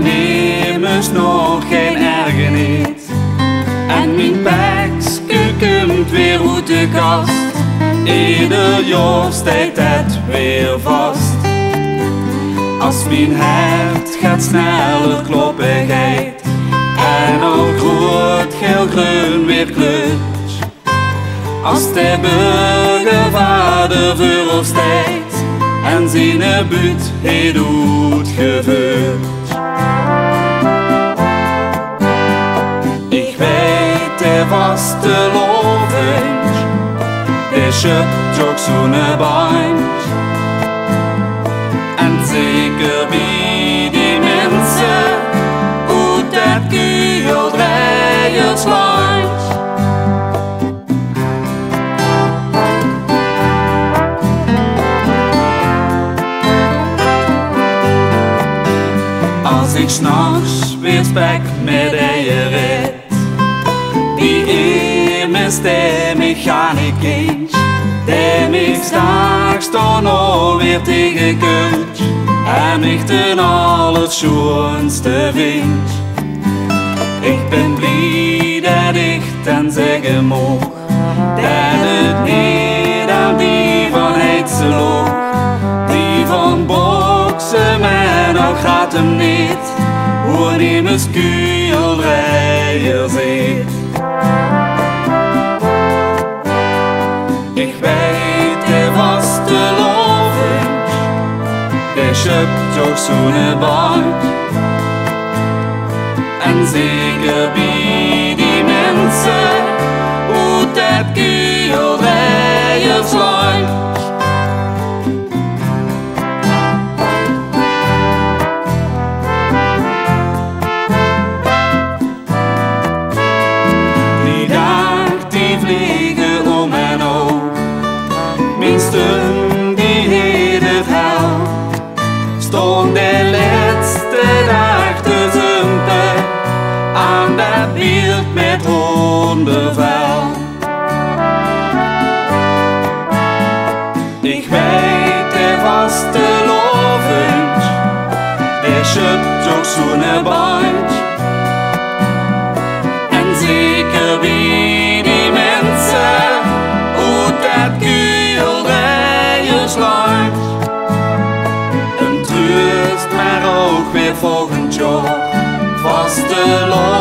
neem is nog geen ergernis. En mijn bekske komt weer uit de kast. Ieder jaar staat het weer vast. Als mijn hart gaat sneller kloppen gaat. En al groot geel-groen weer kleurt. Als de burgervader voor ons staat. En zijn buurt hij doet gevuurd. Ik weet de vaste lovend. De schöpt ook zo'n bandje. En zeker bij die mensen uit dat kugeldraaiersland. Als ik 's nachts weer spek met je rit, die immers de mechaniek, die mij straks dan alweer tegenkomt en mich ten allerschoonste vindt. Ik ben blij dat ik dan zeggen mag dat het niet aan die van Heidse loog, die van boksen maar nog gaat hem niet, hoe die mijn skuildraaier zit. Ik weet de vaste lovend, de schöpt ook zo'n bandje. En zeker bij die mensen uit dat kugeldraaiersland. Die dag die vliegen om en om, minstens die heet het hel. Stond de laatste dag te zumpen aan dat beeld met hoornbevel. Ik weet de vaste lovend, de schöpt ook zo'n bandje. En zeker wie die mensen uit dat kugeldraaiersland. Een troost maar ook weer volgend jaar, vaste lovend.